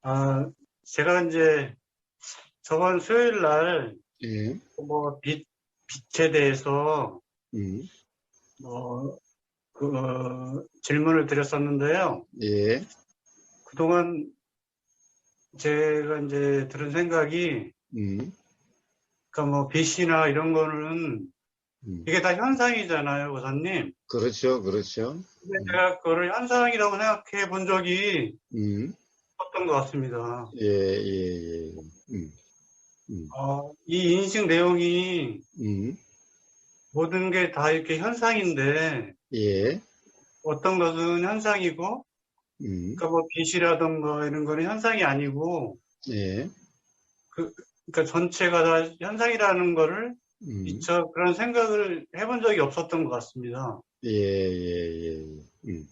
아, 제가 이제 저번 수요일 날, 예, 빛에 대해서, 음, 뭐, 질문을 드렸었는데요. 예, 그동안 제가 이제 들은 생각이, 음, 그러니까 뭐, 빛이나 이런 거는, 음. 이게 다 현상이잖아요, 고사님. 그렇죠, 그렇죠. 근데 음, 제가 그거를 현상이라고 생각해 본 적이 음, 없던 것 같습니다. 예, 예, 예, 음, 이 인식 내용이 음, 모든 게 다 이렇게 현상인데, 예, 어떤 것은 현상이고, 음, 그러니까 뭐 빛이라든가 이런 거는 현상이 아니고 예, 그 그러니까 전체가 다 현상이라는 거를 음, 미처 그런 생각을 해본 적이 없었던 것 같습니다. 예, 예, 예,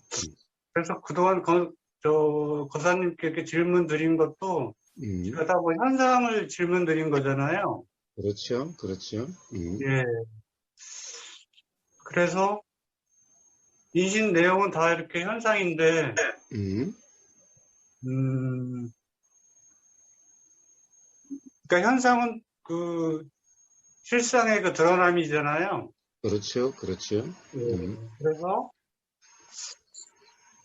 그래서 그동안 저 거사님께 이렇게 질문 드린 것도 음, 제가 다 뭐 현상을 질문 드린 거잖아요. 그렇죠, 그렇죠. 예. 그래서 인식 내용은 다 이렇게 현상인데, 음, 음, 그러니까 현상은 그 실상의 그 드러남이잖아요. 그렇죠, 그렇죠. 예. 그래서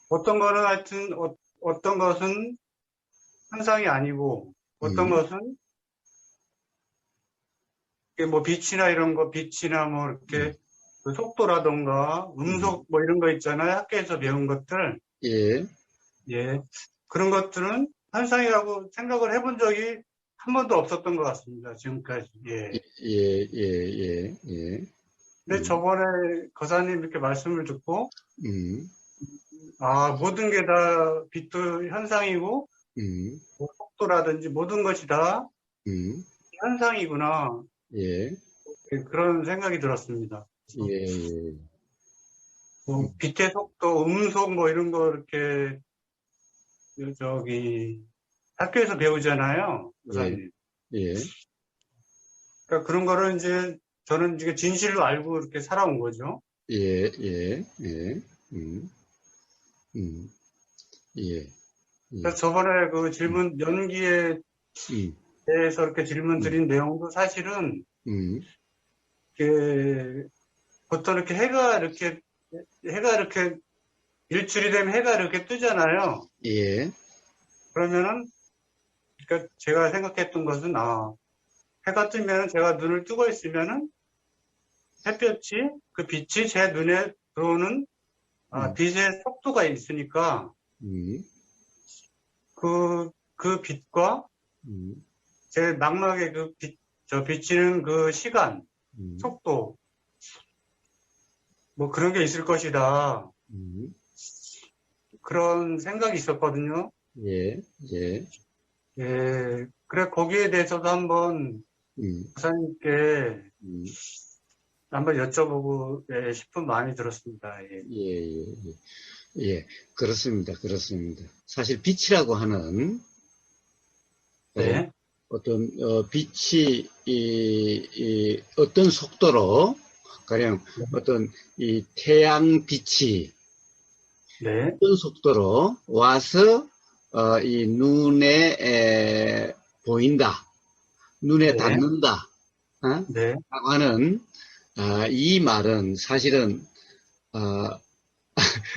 어떤 거는 하여튼 어떤 것은 현상이 아니고 어떤 음, 것은 이게 뭐 빛이나 이런 거 빛이나 뭐 음, 이렇게 그 속도라던가 음, 음속 뭐 이런 거 있잖아요. 학교에서 배운 것들. 예, 예. 그런 것들은 현상이라고 생각을 해본 적이 한 번도 없었던 것 같습니다. 지금까지. 예, 예. 예, 예, 예, 근데 저번에 거사님 이렇게 말씀을 듣고 음, 모든 게 다 빛도 현상이고 음, 뭐 속도라든지 모든 것이 다 음, 현상이구나. 예, 예, 그런 생각이 들었습니다. 예, 그래서 예. 뭐 빛의 속도, 음속 뭐 이런 거 이렇게 저기 학교에서 배우잖아요, 예, 교사님. 예, 그러니까 그런 거를 이제 저는 이게 진실로 알고 이렇게 살아온 거죠. 예, 예, 예, 음, 음, 예, 예, 그래서 저번에 그 음, 질문 연기에 음, 대해서 이렇게 질문 음, 드린 내용도 사실은 음, 이렇게 보통 이렇게 해가 이렇게 일출이 되면 해가 이렇게 뜨잖아요. 예, 그러면은 그러니까 제가 생각했던 것은 해가 뜨면은 제가 눈을 뜨고 있으면은 햇볕이 그 빛이 제 눈에 들어오는 음, 빛의 속도가 있으니까 음, 그 빛과 음, 제 망막에 저 비치는 그 시간, 음, 속도 뭐 그런 게 있을 것이다. 음, 그런 생각이 있었거든요. 예, 예, 예, 그래 거기에 대해서도 한번 음, 박사님께 음, 한번 여쭤보고 싶은 마음이 들었습니다. 예. 예, 예, 예, 예, 그렇습니다, 그렇습니다. 사실 빛이라고 하는 네, 어떤 빛이 어떤 속도로 가령 네, 어떤 이 태양 빛이 네, 어떤 속도로 와서 이 눈에 보인다, 눈에 네, 닿는다, 어? 네, 라고 하는 이 말은 사실은 어,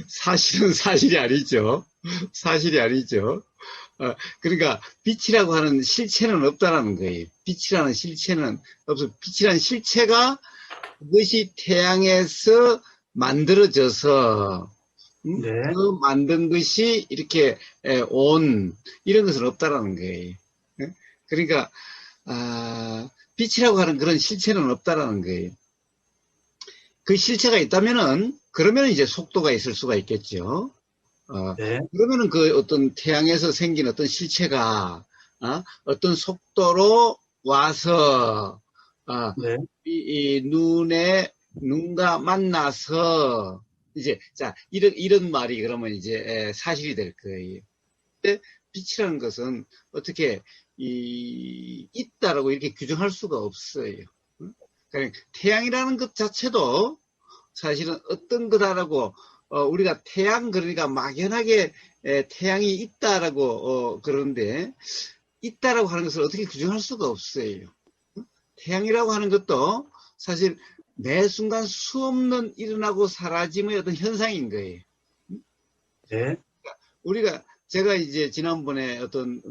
사실은 사실이 아니죠. 사실이 아니죠. 그러니까 빛이라고 하는 실체는 없다라는 거예요. 빛이라는 실체는 없어. 빛이라는 실체가 그것이 태양에서 만들어져서 네, 그 만든 것이 이렇게 온 이런 것은 없다라는 거예요. 예? 그러니까 빛이라고 하는 그런 실체는 없다라는 거예요. 그 실체가 있다면은 그러면 이제 속도가 있을 수가 있겠죠. 네, 그러면은 그 어떤 태양에서 생긴 어떤 실체가 떤 속도로 와서 네, 이 눈과 만나서 이제 자 이런 말이 그러면 이제 사실이 될 거예요. 근데 빛이라는 것은 어떻게 있다라고 이렇게 규정할 수가 없어요. 그러니까 태양이라는 것 자체도 사실은 어떤 거다라고 우리가 태양, 그러니까 막연하게 태양이 있다라고, 그러는데, 있다라고 하는 것을 어떻게 규정할 수가 없어요. 태양이라고 하는 것도 사실 매 순간 수없는 일어나고 사라짐의 어떤 현상인 거예요. 네, 제가 이제 지난번에 어떤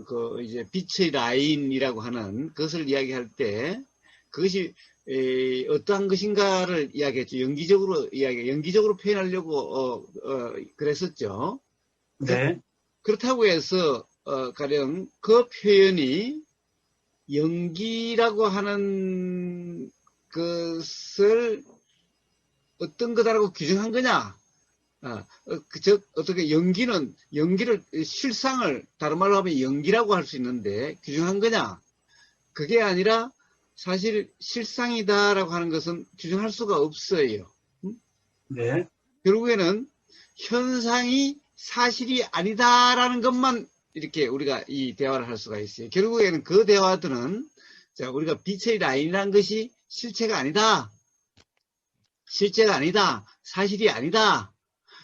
이제 빛의 라인이라고 하는 그것을 이야기할 때 그것이 어떠한 것인가를 이야기했죠. 연기적으로 표현하려고 그랬었죠. 네, 그렇다고 해서 가령 그 표현이 연기라고 하는 것을 어떤 거다라고 규정한 거냐? 어떻게 연기를, 실상을, 다른 말로 하면 연기라고 할 수 있는데, 규정한 거냐? 그게 아니라, 사실 실상이다라고 하는 것은 규정할 수가 없어요. 네, 결국에는 현상이 사실이 아니다라는 것만 이렇게 우리가 이 대화를 할 수가 있어요. 결국에는 그 대화들은, 자, 우리가 빛의 라인이라는 것이 실체가 아니다. 사실이 아니다.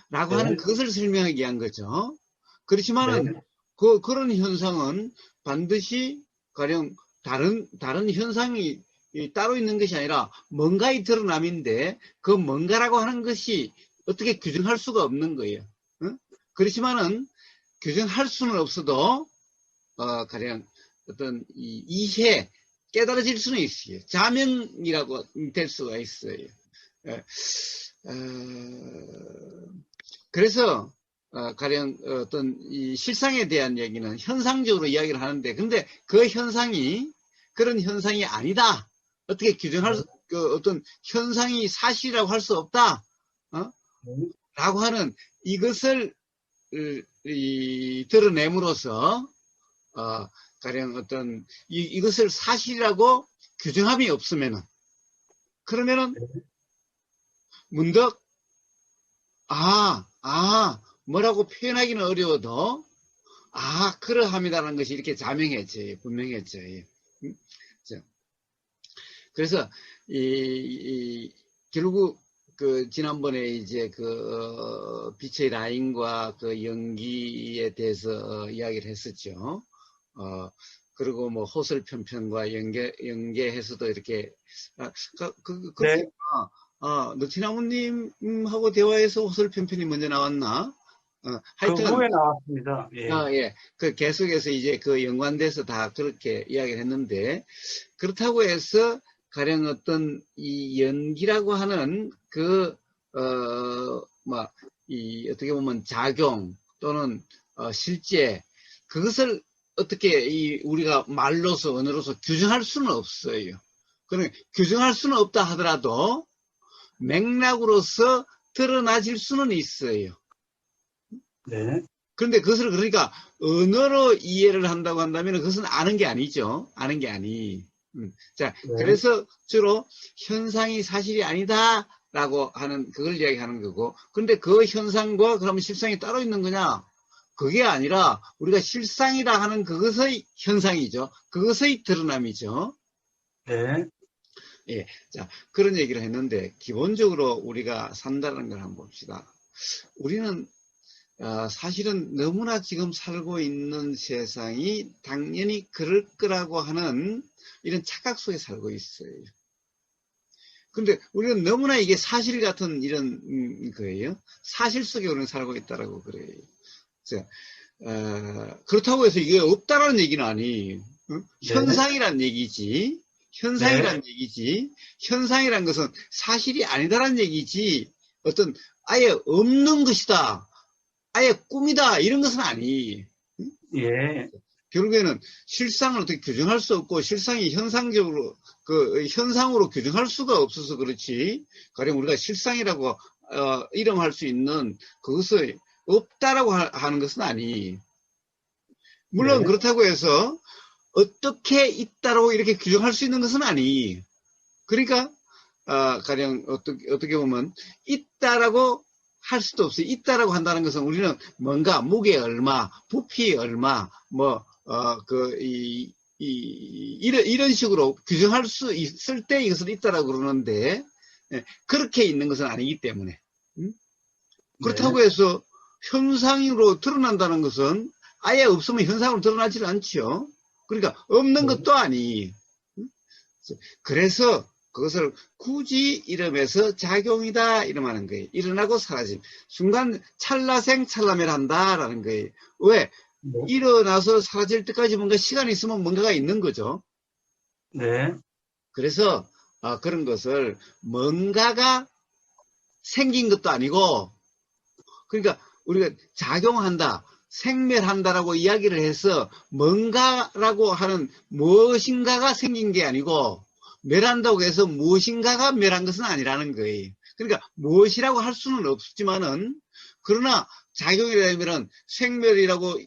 라고 하는 네, 그것을 설명하기 위한 거죠. 네, 그렇지만은 그런 현상은 반드시 가령 다른 현상이 따로 있는 것이 아니라 뭔가의 드러남인데 그 뭔가라고 하는 것이 어떻게 규정할 수가 없는 거예요. 응? 그렇지만은 규정할 수는 없어도 가령 어떤 이해 깨달아질 수는 있어요. 자명이라고 될 수가 있어요. 그래서 가령 어떤 이 실상에 대한 얘기는 현상적으로 이야기를 하는데, 근데 그 현상이 그런 현상이 아니다. 어떻게 규정할 어떤 현상이 사실이라고 할 수 없다. 라고 하는 이것을 드러냄으로써 가령 어떤 이것을 사실이라고 규정함이 없으면은, 그러면은 문득 뭐라고 표현하기는 어려워도 그러함이라는 것이 이렇게 자명해져요. 분명해져요. 그래서 결국 지난번에 이제 빛의 라인과 연기에 대해서 이야기를 했었죠. 그리고 뭐 호설 편편과 연계해서도 이렇게 네, 너티나무님하고 대화에서 호설 편편이 먼저 나왔나? 그 하여튼 후에 나왔습니다. 예, 예. 계속해서 이제 연관돼서 다 그렇게 이야기를 했는데, 그렇다고 해서 가령 어떤 이 연기라고 하는 어떻게 보면 작용 또는 실제, 그것을 어떻게 우리가 말로서 언어로서 규정할 수는 없어요. 그러니 규정할 수는 없다 하더라도 맥락으로서 드러나질 수는 있어요. 네, 그런데 그것을 그러니까 언어로 이해를 한다고 한다면 그것은 아는 게 아니죠. 아는 게 아니. 자, 네, 그래서 주로 현상이 사실이 아니다라고 하는 그걸 이야기하는 거고. 그런데 그 현상과 그러면 실상이 따로 있는 거냐? 그게 아니라 우리가 실상이라 하는 그것의 현상이죠. 그것의 드러남이죠. 네, 예. 자, 그런 얘기를 했는데 기본적으로 우리가 산다는 걸 한번 봅시다. 우리는 사실은 너무나 지금 살고 있는 세상이 당연히 그럴 거라고 하는 이런 착각 속에 살고 있어요. 근데 우리는 너무나 이게 사실 같은 이런 거예요. 사실 속에 우리는 살고 있다라고 그래요. 자, 그렇다고 해서 이게 없다라는 얘기는 아니에요. 현상이란 얘기지. 현상이란 얘기지. 현상이란 것은 사실이 아니다라는 얘기지. 어떤 아예 없는 것이다. 아예 꿈이다. 이런 것은 아니에요. 예, 결국에는 실상을 어떻게 규정할 수 없고 실상이 현상적으로 현상으로 규정할 수가 없어서 그렇지. 가령 우리가 실상이라고 이름할 수 있는 그것을 없다라고 하는 것은 아니. 물론 네, 그렇다고 해서 어떻게 있다라고 이렇게 규정할 수 있는 것은 아니. 그러니까 가령 어떻게 보면 있다라고 할 수도 없어요. 있다라고 한다는 것은 우리는 뭔가 무게 얼마, 부피 얼마, 이런 식으로 규정할 수 있을 때 이것을 있다라고 그러는데, 그렇게 있는 것은 아니기 때문에. 그렇다고 해서 현상으로 드러난다는 것은 아예 없으면 현상으로 드러나질 않죠. 그러니까 없는 것도 아니. 그래서 그것을 굳이 이름에서 작용이다 이름하는 거예요. 일어나고 사라짐. 순간 찰나생 찰나멸한다라는 거예요. 왜? 네. 일어나서 사라질 때까지 뭔가 시간이 있으면 뭔가가 있는 거죠. 네. 그래서 그런 것을 뭔가가 생긴 것도 아니고, 그러니까 우리가 작용한다, 생멸한다라고 이야기를 해서 뭔가라고 하는 무엇인가가 생긴 게 아니고, 멸한다고 해서 무엇인가가 멸한 것은 아니라는 거예요. 그러니까 무엇이라고 할 수는 없지만은, 그러나 작용이라면 생멸이라고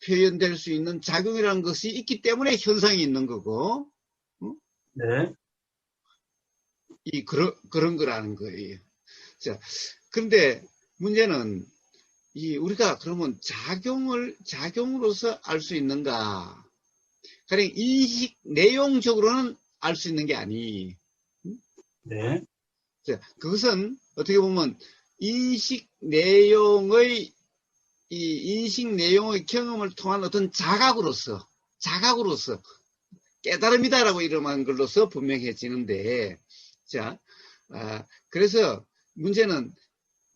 표현될 수 있는 작용이라는 것이 있기 때문에 현상이 있는 거고, 네. 그런 거라는 거예요. 자, 그런데 문제는 우리가 그러면 작용으로서 알 수 있는가? 가령 인식 내용적으로는 알 수 있는 게 아니. 네. 자, 그것은 어떻게 보면 인식 내용의 경험을 통한 어떤 자각으로서 깨달음이다라고 이름한 걸로서 분명해지는데, 자, 그래서 문제는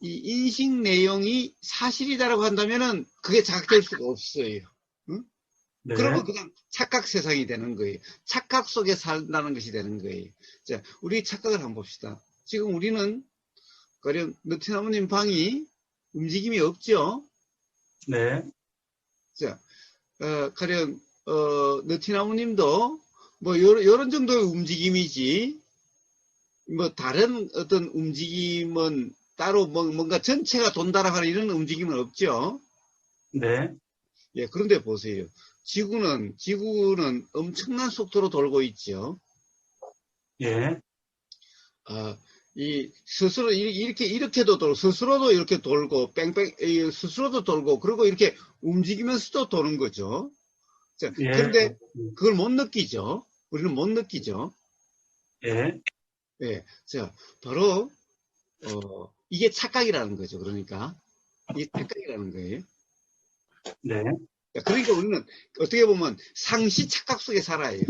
이 인식 내용이 사실이다라고 한다면은 그게 자각될 수가 없어요. 응? 네. 그러면 그냥 착각 세상이 되는 거예요. 착각 속에 산다는 것이 되는 거예요. 자, 우리 착각을 한번 봅시다. 지금 우리는 가령 느티나무님 방이 움직임이 없죠? 네. 자, 가령 느티나무님도 뭐 이런 정도의 움직임이지, 뭐 다른 어떤 움직임은 따로 뭔가 전체가 돈다라고 하는 이런 움직임은 없죠. 네. 예, 그런데 보세요. 지구는 엄청난 속도로 돌고 있죠. 예. 스스로 이렇게도 돌고, 스스로도 이렇게 돌고, 스스로도 돌고, 그리고 이렇게 움직이면서도 도는 거죠. 자, 예. 그런데 그걸 못 느끼죠. 우리는 못 느끼죠. 예. 예. 자, 바로, 이게 착각이라는 거죠. 그러니까. 이게 착각이라는 거예요. 네. 그러니까 우리는 어떻게 보면 상시 착각 속에 살아요.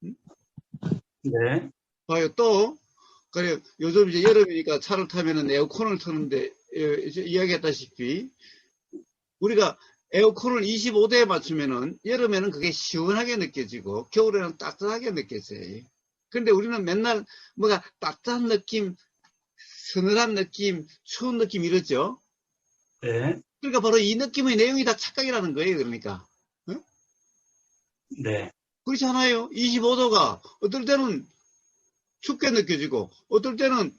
네. 봐요. 또, 그래, 요즘 이제 여름이니까 차를 타면은 에어컨을 트는데, 이야기했다시피, 우리가 에어컨을 25도에 맞추면은, 여름에는 그게 시원하게 느껴지고, 겨울에는 따뜻하게 느껴져요. 근데 우리는 맨날 뭐가 따뜻한 느낌, 서늘한 느낌, 추운 느낌 이러죠? 네. 그러니까 바로 이 느낌의 내용이 다 착각이라는 거예요, 그러니까. 어? 네. 그렇지 않아요? 25도가 어떨 때는 춥게 느껴지고, 어떨 때는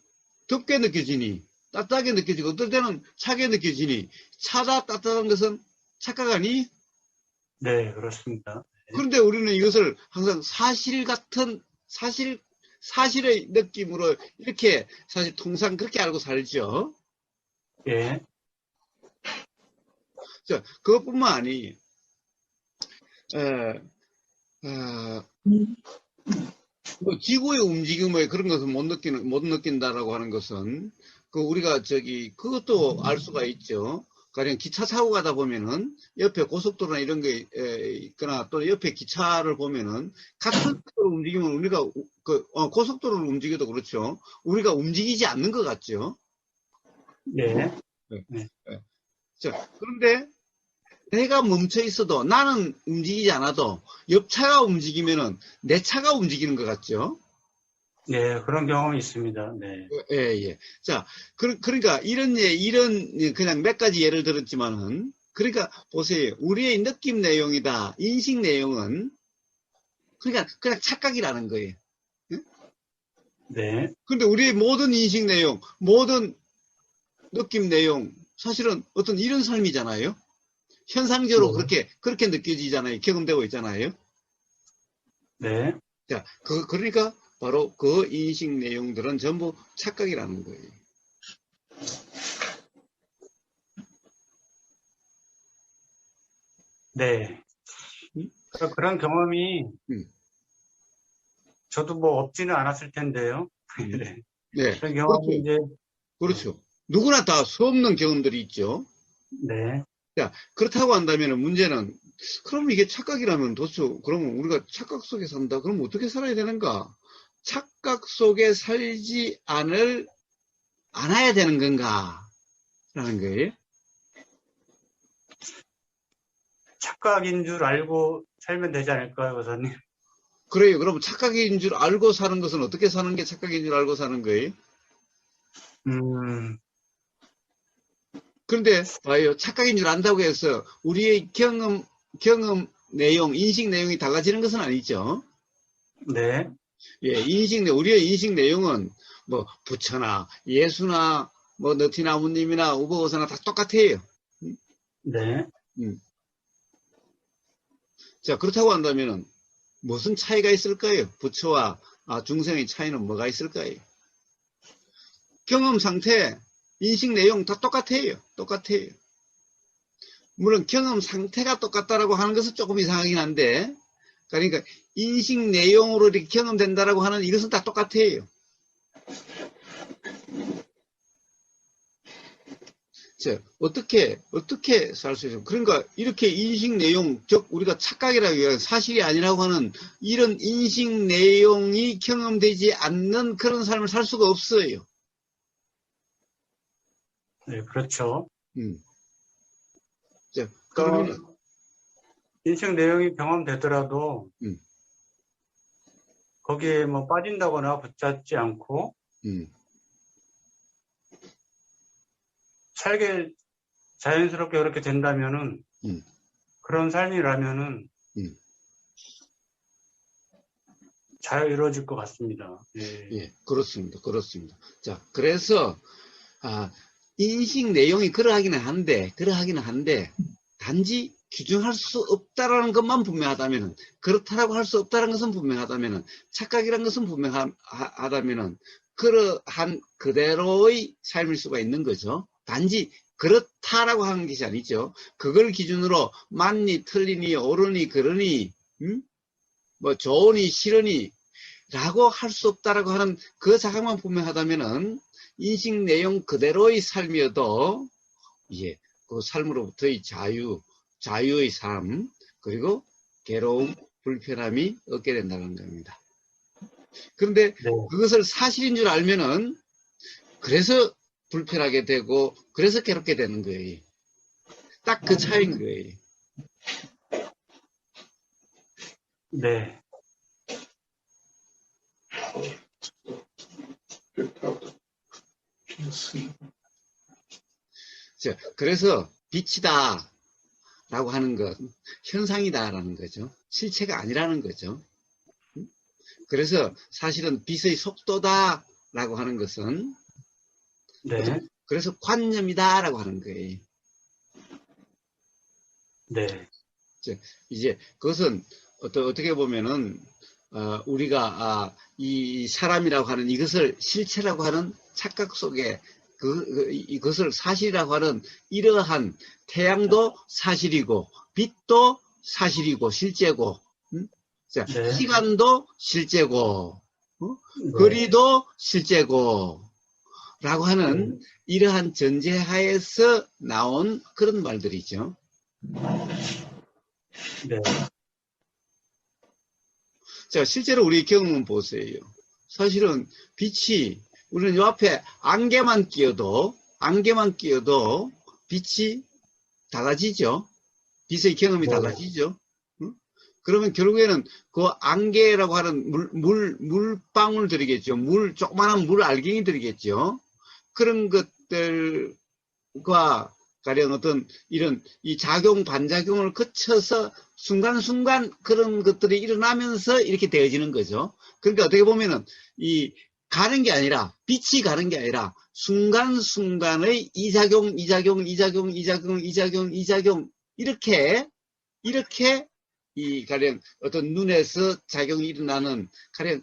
덥게 느껴지니, 따뜻하게 느껴지고, 어떨 때는 차게 느껴지니, 차다 따뜻한 것은 착각 아니? 네. 그렇습니다. 그런데 우리는 이것을 항상 사실의 느낌으로 이렇게 사실 통상 그렇게 알고 살죠. 예. 자, 그것뿐만 아니, 에, 어, 뭐 지구의 움직임의 그런 것을 못 느낀다라고 하는 것은, 우리가 그것도 알 수가 있죠. 가령 기차 타고 가다 보면은, 옆에 고속도로나 이런 게, 있거나, 또 옆에 기차를 보면은, 같은 속도로 움직이면 우리가, 고속도로를 움직여도 그렇죠. 우리가 움직이지 않는 것 같죠. 예. 네. 네. 네. 자, 그런데, 내가 멈춰 있어도, 나는 움직이지 않아도, 옆 차가 움직이면은, 내 차가 움직이는 것 같죠. 예. 그런 경험이 있습니다. 네. 예, 예. 자, 그러니까 그냥 몇 가지 예를 들었지만은, 그러니까 보세요. 우리의 느낌 내용이다. 인식 내용은, 그러니까 그냥 착각이라는 거예요. 응? 네. 근데 우리의 모든 인식 내용, 모든 느낌 내용, 사실은 어떤 이런 삶이잖아요. 현상적으로 그렇게 느껴지잖아요. 경험되고 있잖아요. 네. 자, 그러니까 바로 그 인식 내용들은 전부 착각이라는 거예요. 네. 응? 그런 경험이 응. 저도 뭐 없지는 않았을 텐데요. 응. 네. 네. 그런 경험이 이제, 그렇죠. 누구나 다 수 없는 경험들이 있죠. 네. 자, 그렇다고 한다면 문제는, 그럼 이게 착각이라면 도대체, 그러면 우리가 착각 속에 산다? 그럼 어떻게 살아야 되는가? 착각 속에 살지 않아야 되는 건가? 라는 거예요. 착각인 줄 알고 살면 되지 않을까요, 교사님? 그래요. 그럼 착각인 줄 알고 사는 것은 어떻게 사는 게 착각인 줄 알고 사는 거예요? 음, 그런데 봐요. 착각인 줄 안다고 해서 우리의 경험 내용, 인식 내용이 달라지는 것은 아니죠. 네. 예, 우리의 인식 내용은 뭐 부처나 예수나 뭐 너티나무님이나 우버거사나 다 똑같아요. 네. 음. 자, 그렇다고 한다면은 무슨 차이가 있을까요? 부처와 중생의 차이는 뭐가 있을까요? 경험 상태, 인식 내용 다 똑같아요. 똑같아요. 물론 경험 상태가 똑같다라고 하는 것은 조금 이상하긴 한데, 그러니까 인식 내용으로 이렇게 경험된다라고 하는 이것은 다 똑같아요. 자, 어떻게 살 수 있어요? 그러니까 이렇게 인식 내용, 즉 우리가 착각이라고 해요. 사실이 아니라고 하는 이런 인식 내용이 경험되지 않는 그런 삶을 살 수가 없어요. 네, 그렇죠. 자, 그러니까 그러면 인식 내용이 경험되더라도 음, 거기에 뭐 빠진다거나 붙잡지 않고 음, 살게 자연스럽게 그렇게 된다면은 음, 그런 삶이라면은 음. 잘 이루어질 것 같습니다. 예. 예, 그렇습니다. 그렇습니다. 자, 그래서 인식 내용이 그러하기는 한데, 단지 규정할 수 없다라는 것만 분명하다면은, 그렇다라고 할 수 없다는 것은 분명하다면은, 착각이라는 것은 분명하다면은, 그러한 그대로의 삶일 수가 있는 거죠. 단지 그렇다라고 하는 것이 아니죠. 그걸 기준으로 맞니, 틀리니, 옳으니, 그러니, 뭐 좋으니, 싫으니, 라고 할 수 없다라고 하는 그 사각만 분명하다면은 인식 내용 그대로의 삶이어도 예, 그 삶으로부터의 자유의 삶 그리고 괴로움, 불편함이 얻게 된다는 겁니다. 그런데 네. 그것을 사실인 줄 알면은 그래서 불편하게 되고 그래서 괴롭게 되는 거예요. 딱 그 차이인 거예요. 네. 그래서 빛이다 라고 하는 것, 현상이다라는 거죠. 실체가 아니라는 거죠. 그래서 사실은 빛의 속도다라고 하는 것은 네. 그래서 관념이다라고 하는 거예요. 네. 이제 그것은 어떻게 보면은 우리가 이 사람이라고 하는 이것을 실체라고 하는 착각 속에 이것을 사실이라고 하는 이러한 태양도 사실이고 빛도 사실이고 실제고 자, 네. 시간도 실제고 네. 거리도 실제고 라고 하는 이러한 전제하에서 나온 그런 말들이죠. 네. 자, 실제로 우리 경험은 보세요. 사실은 빛이 우리는 요 앞에 안개만 끼어도 빛이 달라지죠. 빛의 경험이 네. 달라지죠. 응? 그러면 결국에는 그 안개라고 하는 물방울들이겠죠. 조그마한 물 알갱이들이겠죠. 그런 것들과 가령 어떤 이런 이 작용, 반작용을 거쳐서 순간순간 그런 것들이 일어나면서 이렇게 되어지는 거죠. 그러니까 어떻게 보면은 가는 게 아니라, 빛이 가는 게 아니라 순간순간의 이작용, 이렇게 가령 어떤 눈에서 작용이 일어나는 가령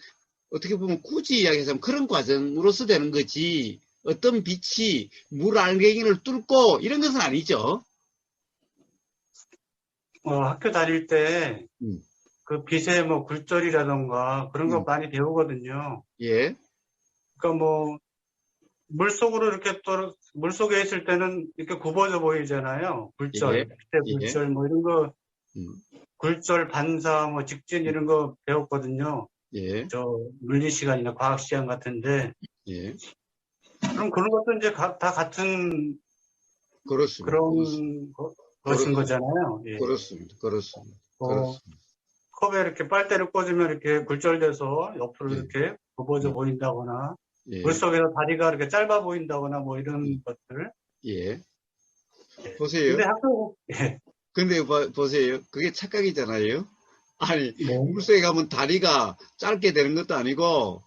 어떻게 보면 굳이 이야기하자면 그런 과정으로서 되는 거지 어떤 빛이 물 알갱이를 뚫고 이런 것은 아니죠. 학교 다닐 때 그 빛의 뭐 굴절이라던가 그런 거 많이 배우거든요. 예. 그러니까 뭐 물속으로 이렇게 또 물속에 있을 때는 이렇게 굽어져 보이잖아요. 굴절, 밑에 예, 굴절, 뭐 이런 거, 음, 굴절, 반사, 뭐 직진 이런 거 배웠거든요. 예, 저 물리 시간이나 과학 시간 같은데. 예. 그럼 그런 것도 이제 다 같은 그렇습니다. 그런 것인 그렇습니다. 거잖아요. 예. 그렇습니다. 그렇습니다. 어, 그렇습니다. 컵에 이렇게 빨대를 꽂으면 이렇게 굴절돼서 옆으로 예, 이렇게 굽어져 예, 보인다거나, 예, 물속에서 다리가 이렇게 짧아 보인다거나 뭐 예. 이런 것들. 예. 예. 근데 보세요. 예. 근데 보세요. 그게 착각이잖아요. 아니, 네. 물속에 가면 다리가 짧게 되는 것도 아니고,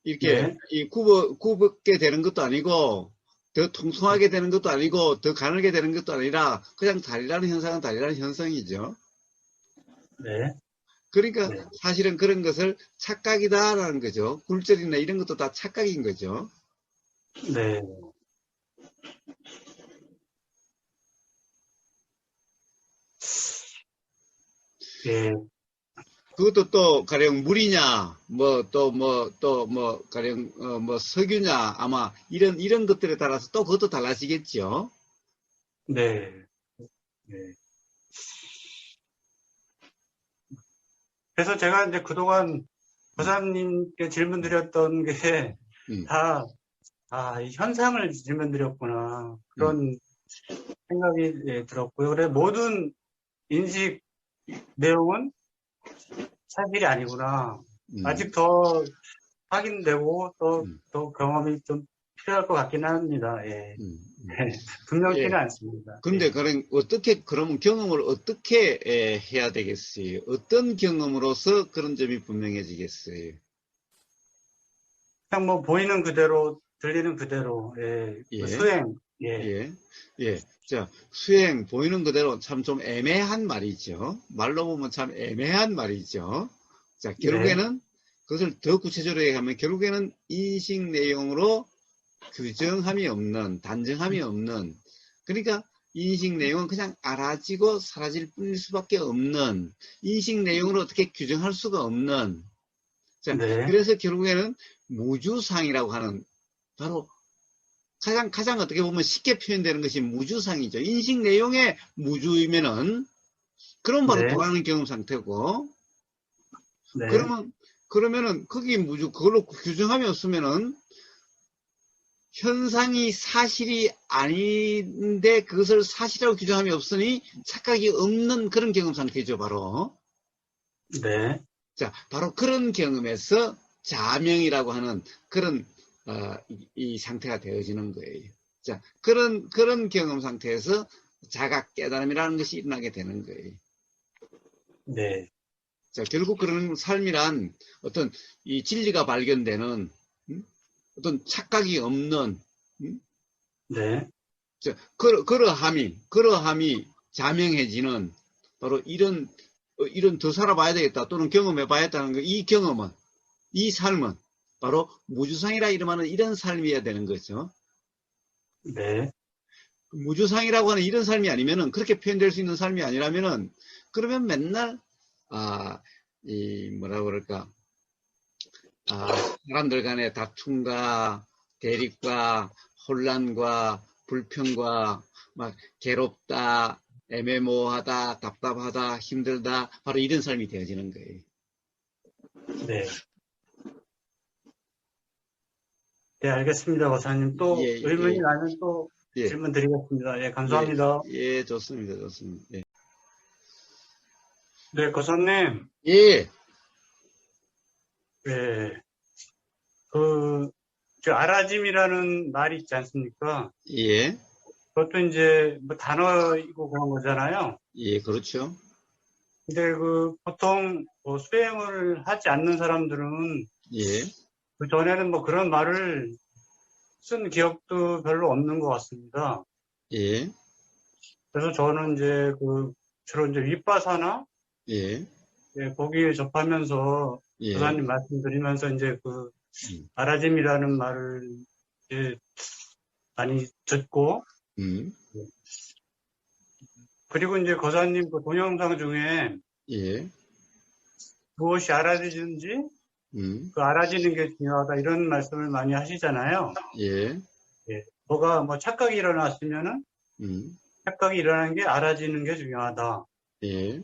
이렇게 네. 굽게 되는 것도 아니고, 더 통통하게 되는 것도 아니고, 더 가늘게 되는 것도 아니라, 그냥 다리라는 현상은 다리라는 현상이죠. 네. 그러니까 네. 사실은 그런 것을 착각이다라는 거죠. 굴절이나 이런 것도 다 착각인 거죠. 네. 예. 그것도 또 가령 물이냐, 가령 뭐 석유냐, 아마 이런 것들에 따라서 또 그것도 달라지겠죠. 네. 네. 그래서 제가 이제 그동안 음, 고사님께 질문 드렸던 게 음, 다, 이 현상을 질문 드렸구나. 음, 그런 생각이 예, 들었고요. 그래, 모든 인식 내용은 사실이 아니구나. 음, 아직 더 확인되고 음, 또 경험이 좀 필요할 것 같긴 합니다. 예. 음, 음. 분명치는 예. 않습니다. 근데 예. 그러면 경험을 어떻게 해야 되겠어요? 어떤 경험으로서 그런 점이 분명해지겠어요? 그냥 뭐 보이는 그대로, 들리는 그대로, 예. 그 예. 수행, 예. 예, 예. 자, 수행 보이는 그대로 참 좀 애매한 말이죠. 말로 보면 참 애매한 말이죠. 자, 네. 결국에는 그것을 더 구체적으로 얘기하면 결국에는 인식 내용으로 규정함이 없는, 단정함이 없는, 그러니까 인식 내용은 그냥 알아지고 사라질 뿐일 수밖에 없는, 인식 내용을 어떻게 규정할 수가 없는, 자, 네. 그래서 결국에는 무주상이라고 하는 바로 가장 어떻게 보면 쉽게 표현되는 것이 무주상이죠. 인식 내용의 무주이면은, 그럼 바로 네. 돌아가는 경험 상태고, 네. 그러면은, 거기 그걸로 규정함이 없으면은, 현상이 사실이 아닌데, 그것을 사실이라고 규정함이 없으니, 착각이 없는 그런 경험 상태죠, 바로. 네. 자, 바로 그런 경험에서 자명이라고 하는 그런, 이 상태가 되어지는 거예요. 자, 그런 경험 상태에서 자각 깨달음이라는 것이 일어나게 되는 거예요. 네. 자, 결국 그런 삶이란 어떤 이 진리가 발견되는, 어떤 착각이 없는, 네. 자, 그러함이 자명해지는 바로 이런 더 살아봐야 되겠다 또는 경험해 봐야겠다는 거, 이 삶은 바로 무주상이라 이름하는 이런 삶이어야 되는 거죠. 네. 무주상이라고 하는 이런 삶이 아니면은 그렇게 표현될 수 있는 삶이 아니라면은 그러면 맨날 이 뭐라 그럴까 사람들 간의 다툼과 대립과 혼란과 불평과 막 괴롭다 애매모호하다 답답하다 힘들다 바로 이런 삶이 되어지는 거예요. 네. 네, 알겠습니다, 고사님. 예, 또 의문이 예, 나면 또 예, 질문 드리겠습니다. 예, 예, 감사합니다. 예, 좋습니다, 좋습니다. 예, 네, 고사님. 예, 예, 그, 저 아라짐이라는 말이 있지 않습니까? 예, 그것도 이제 뭐 단어이고 그런 거잖아요. 예, 그렇죠. 근데 그 보통 뭐 수행을 하지 않는 사람들은 예, 그 전에는 뭐 그런 말을 쓴 기억도 별로 없는 것 같습니다. 예, 그래서 저는 이제 그 주로 이제 윗바사나 예, 예, 거기에 접하면서 예, 교사님 말씀드리면서 이제 그 음, 아라짐이라는 말을 이제 많이 듣고 음, 그리고 이제 거사님 그 동영상 중에 예, 무엇이 알아지는지 그 알아지는 게 중요하다 이런 말씀을 많이 하시잖아요. 예, 예. 뭐가 뭐 착각이 일어났으면은 착각이 일어나는 게 알아지는 게 중요하다. 예,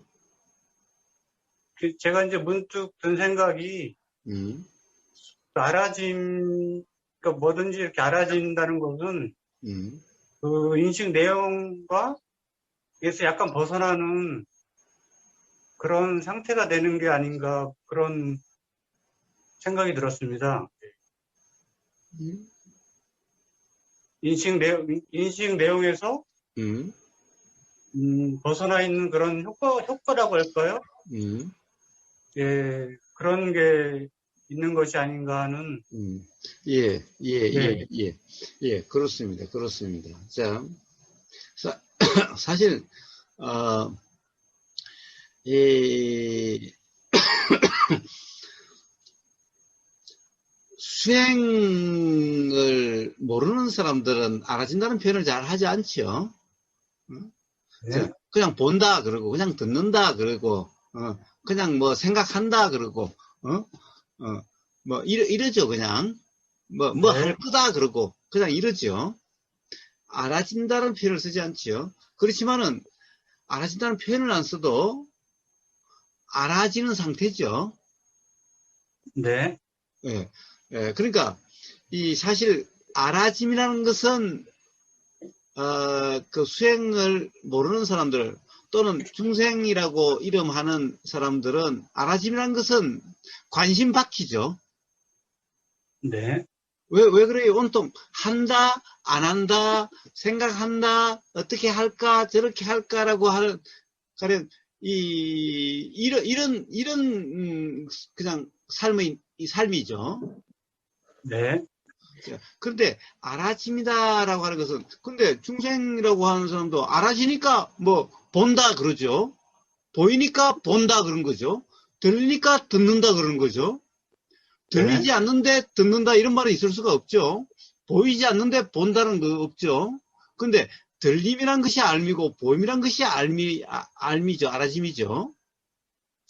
제가 이제 문득 든 생각이 음, 그러니까 뭐든지 이렇게 알아진다는 것은 음, 그 인식 내용과 에서 약간 벗어나는 그런 상태가 되는 게 아닌가 그런 생각이 들었습니다. 음, 인식 내용에서 음, 벗어나 있는 그런 효과라고 할까요? 음, 예, 그런 게 있는 것이 아닌가 하는, 음. 예, 예, 네, 예, 예, 예, 그렇습니다. 그렇습니다. 자, 사실, 어, 이, 수행을 모르는 사람들은 알아진다는 표현을 잘 하지 않죠. 응? 네, 그냥 본다 그러고, 그냥 듣는다 그러고, 그냥 뭐 생각한다 그러고, 어? 뭐 이러죠, 그냥. 뭐 네, 할 거다 그러고, 그냥 이러죠. 알아진다는 표현을 쓰지 않죠. 그렇지만은, 알아진다는 표현을 안 써도 알아지는 상태죠. 네, 예, 그러니까, 이 사실, 알아짐이라는 것은, 그 수행을 모르는 사람들, 또는 중생이라고 이름하는 사람들은, 알아짐이라는 것은 관심 바퀴죠. 네, 왜 그래요? 온통, 한다, 안 한다, 생각한다, 어떻게 할까, 저렇게 할까라고 하는, 가령, 이런, 그냥 삶이죠. 네, 그런데 알아집니다라고 하는 것은 근데 중생이라고 하는 사람도 알아지니까 뭐 본다 그러죠. 보이니까 본다 그런 거죠. 들리니까 듣는다 그런 거죠. 네, 들리지 않는데 듣는다 이런 말은 있을 수가 없죠. 보이지 않는데 본다는 거 없죠. 근데 들림이란 것이 알미고 보임이란 것이 알미죠. 알아짐이죠.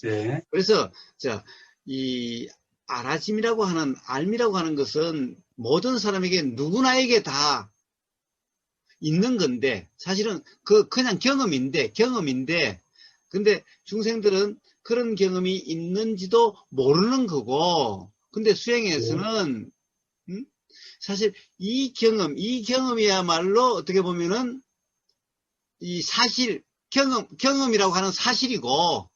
네, 그래서 자, 이 알아짐이라고 하는 알미라고 하는 것은 모든 사람에게 누구나에게 다 있는 건데 사실은 그냥 경험인데 근데 중생들은 그런 경험이 있는지도 모르는 거고 근데 네, 수행에서는 음? 사실 이 경험이야말로 어떻게 보면은 이 사실 경험이라고 하는 사실이고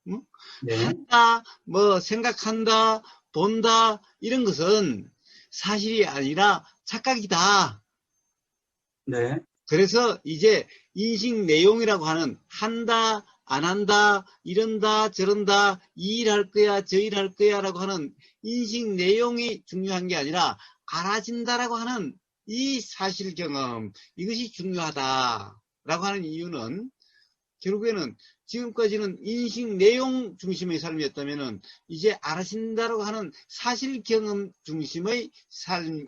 음? 네, 한다, 뭐 생각한다, 본다 이런 것은 사실이 아니라 착각이다. 네, 그래서 이제 인식 내용이라고 하는 한다, 안 한다, 이런다, 저런다, 이 일 할 거야, 저 일 할 거야라고 하는 인식 내용이 중요한 게 아니라 알아진다라고 하는 이 사실 경험 이것이 중요하다라고 하는 이유는 결국에는 지금까지는 인식 내용 중심의 삶이었다면은 이제 알아진다라고 하는 사실 경험 중심의 삶이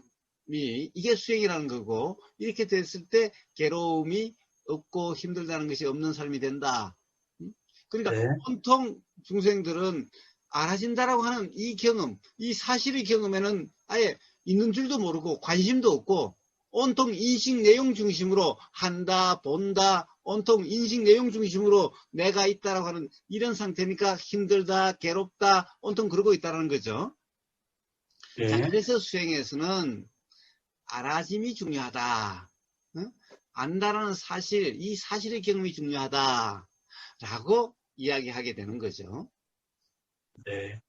이게 수행이라는 거고 이렇게 됐을 때 괴로움이 없고 힘들다는 것이 없는 삶이 된다. 그러니까 네, 온통 중생들은 알아진다라고 하는 이 경험, 이 사실의 경험에는 아예 있는 줄도 모르고 관심도 없고 온통 인식 내용 중심으로 한다, 본다, 온통 인식 내용 중심으로 내가 있다라고 하는 이런 상태니까 힘들다, 괴롭다, 온통 그러고 있다는 거죠. 자, 네, 그래서 수행에서는 알아짐이 중요하다. 응? 안다라는 사실, 이 사실의 경험이 중요하다라고 이야기하게 되는 거죠. 네.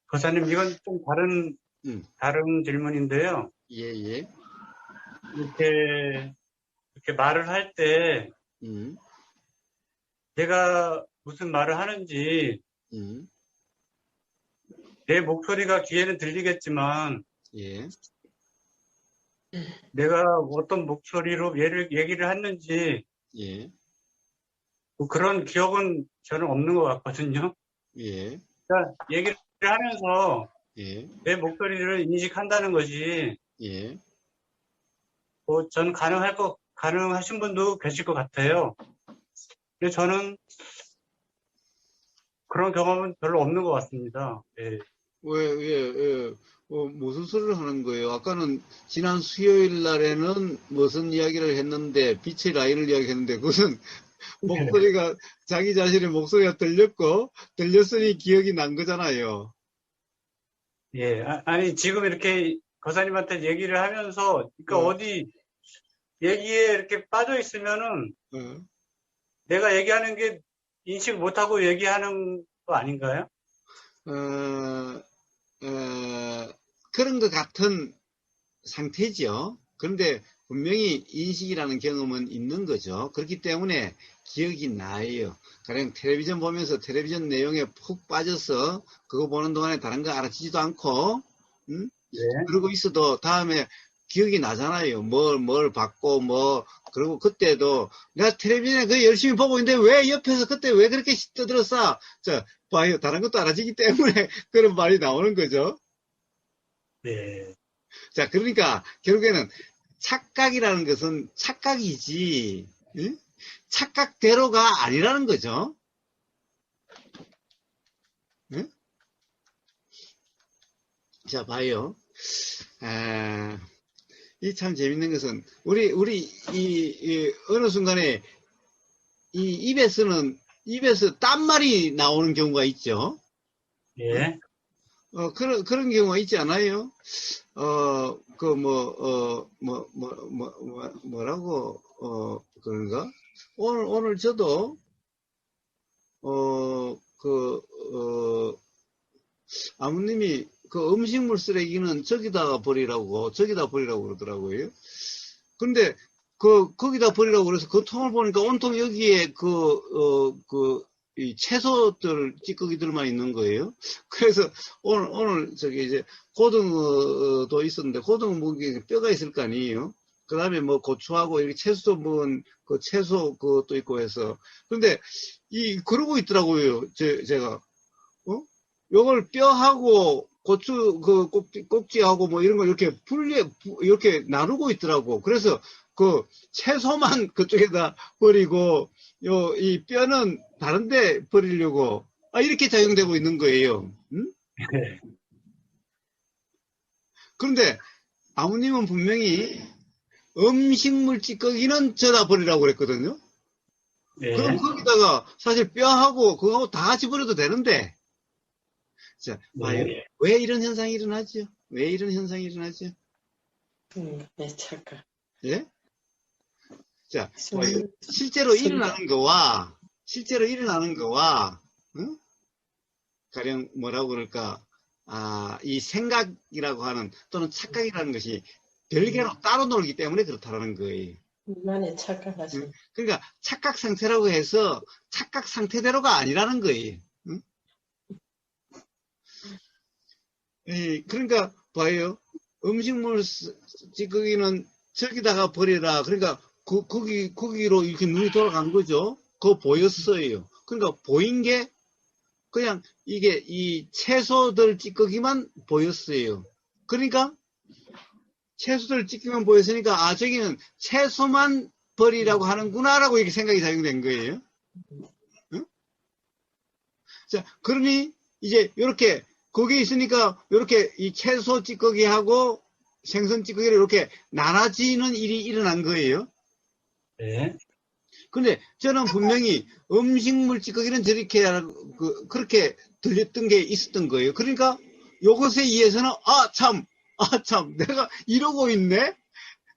거사님, 이건 좀 음, 다른 질문인데요. 예, 예. 이렇게, 이렇게 말을 할 때, 음, 제가 무슨 말을 하는지, 음, 내 목소리가 귀에는 들리겠지만, 예, 내가 어떤 목소리로 얘기를 했는지, 예, 뭐 그런 기억은 저는 없는 것 같거든요. 예, 그러니까 얘기를 하면서 예, 내 목소리를 인식한다는 것이 예. 뭐 전 가능하신 분도 계실 것 같아요. 근데 저는 그런 경험은 별로 없는 것 같습니다. 예. 왜, 무슨 소리를 하는 거예요? 아까는 지난 수요일 날에는 무슨 이야기를 했는데, 빛의 라인을 이야기했는데, 그것은 목소리가, 자기 자신의 목소리가 들렸으니 기억이 난 거잖아요. 예. 아니, 지금 이렇게 거사님한테 얘기를 하면서, 그러니까 어, 어디 얘기에 이렇게 빠져 있으면은 어, 내가 얘기하는 게 인식 못하고 얘기하는 거 아닌가요? 어, 그런 것 같은 상태죠. 그런데 분명히 인식이라는 경험은 있는 거죠. 그렇기 때문에 기억이 나요. 가령 텔레비전 보면서 텔레비전 내용에 푹 빠져서 그거 보는 동안에 다른 거 알아채지도 않고, 네. 그러고 있어도 다음에 기억이 나잖아요. 뭘 봤고, 그리고 그때도 내가 텔레비전에 그 열심히 보고 있는데 왜 옆에서 그때 왜 그렇게 떠들었어? 자, 봐요. 다른 것도 알아지기 때문에 그런 말이 나오는 거죠. 네. 자, 그러니까 결국에는 착각이라는 것은 착각이지, 응? 착각대로가 아니라는 거죠. 응? 자, 봐요. 이 참 재밌는 것은 우리 어느 순간에 이 입에서 딴말이 나오는 경우가 있죠. 응? 예. 그런 경우가 있지 않아요? 뭐라고, 그런가? 오늘 저도, 어, 그, 어, 아버님이 그 음식물 쓰레기는 저기다 버리라고 그러더라고요. 근데, 거기다 버리라고 그래서 그 통을 보니까 온통 여기에 이 채소들, 찌꺼기들만 있는 거예요. 그래서 오늘 저기 이제 고등어도 있었는데 고등어 무게 뼈가 있을 거 아니에요. 그 다음에 뭐 고추하고 이렇게 채소 먹은 그 채소 그것도 있고 해서. 근데 그러고 있더라고요. 제가. 요걸 뼈하고 고추 꼭지하고 뭐 이런 걸 이렇게 이렇게 나누고 있더라고. 그래서 그 채소만 그쪽에다 버리고 이 뼈는 다른데 버리려고 이렇게 작용되고 있는 거예요. 응? 그런데 아버님은 분명히 음식물 찌꺼기는 저다 버리라고 그랬거든요. 그럼 예. 거기다가 사실 뼈하고 그거하고 다 같이 버려도 되는데, 자, 봐요. 네. 왜 이런 현상이 일어나죠? 왜 이런 현상이 일어나죠? 내 착각. 예? 자, 봐요. 술, 실제로 술이다. 실제로 일어나는 거와, 응? 가령 뭐라고 그럴까, 이 생각이라고 하는, 또는 착각이라는 것이 별개로 따로 놀기 때문에 그렇다라는 거예요. 만에 착각하시. 응? 그러니까 착각 상태라고 해서 착각 상태대로가 아니라는 거예요. 응? 그러니까 봐요. 음식물 찌꺼기는 저기다가 버려라. 그러니까 거기로 이렇게 눈이 돌아간 거죠. 그거 보였어요. 그러니까 보인 게 그냥 이게 이 채소들 찌꺼기만 보였어요. 그러니까 채소들 찌꺼기만 보였으니까 저기는 채소만 버리라고 하는구나라고 이렇게 생각이 작용된 거예요. 응? 자, 그러니 이제 이렇게 거기에 있으니까 이렇게 이 채소 찌꺼기하고 생선 찌꺼기를 이렇게 나눠지는 일이 일어난 거예요. 네. 근데 저는 분명히 음식물 찌꺼기는 저렇게 그렇게 들렸던 게 있었던 거예요. 그러니까 이것에 의해서는 참 내가 이러고 있네.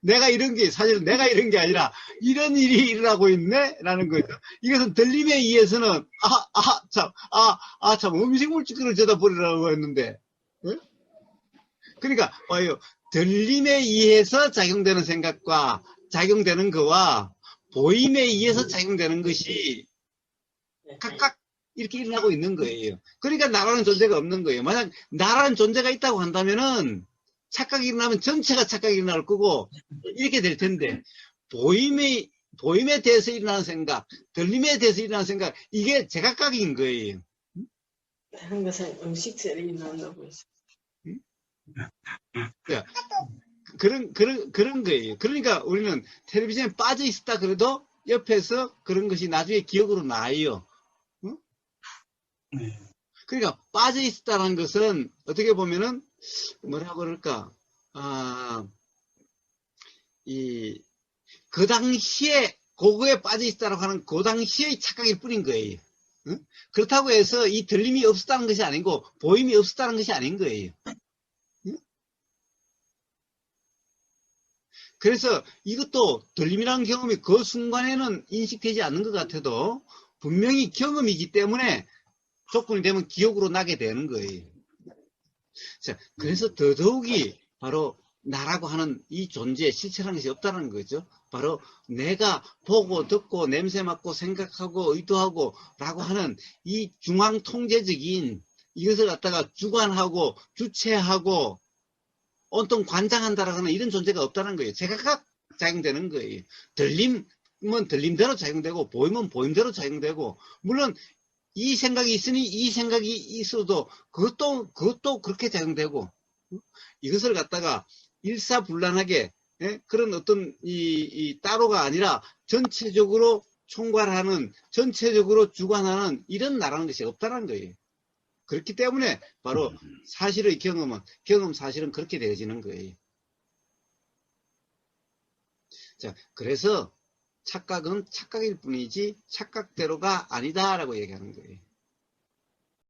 내가 이런 게 사실은 내가 이런 게 아니라 이런 일이 일어나고 있네 라는 거죠. 이것은 들림에 의해서는 참 음식물 찌꺼기를 저다 버리라고 했는데, 네? 그러니까 봐요. 들림에 의해서 작용되는 생각과 작용되는 거와 보임에 의해서 작용되는 것이 각각 이렇게 일어나고 있는 거예요. 그러니까 나라는 존재가 없는 거예요. 만약 나라는 존재가 있다고 한다면은 착각이 일어나면 전체가 착각이 일어날 거고 이렇게 될 텐데 보임에 대해서 일어나는 생각, 들림에 대해서 일어나는 생각 이게 제각각인 거예요. 다른 것은 음식 쓰레기 나온다고 했어. 자, 그런 거예요. 그러니까 우리는 텔레비전에 빠져 있었다 그래도 옆에서 그런 것이 나중에 기억으로 나요. 응? 네. 그러니까 빠져 있었다는 것은 어떻게 보면은 뭐라고 그럴까? 아, 그 당시에 그거에 빠져 있다라고 하는 그 당시의 착각일 뿐인 거예요. 응? 그렇다고 해서 이 들림이 없었다는 것이 아니고 보임이 없었다는 것이 아닌 거예요. 응? 그래서 이것도 들림이라는 경험이 그 순간에는 인식되지 않는 것 같아도 분명히 경험이기 때문에 조건이 되면 기억으로 나게 되는 거예요. 자, 그래서 더더욱이 바로 나라고 하는 이 존재, 실체라는 것이 없다는 거죠. 바로 내가 보고 듣고 냄새 맡고 생각하고 의도하고 라고 하는 이 중앙 통제적인 이것을 갖다가 주관하고 주체하고 온통 관장한다라고 하는 이런 존재가 없다는 거예요. 제각각 작용되는 거예요. 들림은 들림대로 작용되고 보이면 보임대로 작용되고 물론 이 생각이 있으니 이 생각이 있어도 그것도 그렇게 작용되고 이것을 갖다가 일사불란하게 그런 어떤 이 따로가 아니라 전체적으로 총괄하는 전체적으로 주관하는 이런 나라는 것이 없다는 거예요. 그렇기 때문에 바로 사실의 경험 사실은 그렇게 되어지는 거예요. 자, 그래서 착각은 착각일 뿐이지 착각대로가 아니다라고 얘기하는 거예요.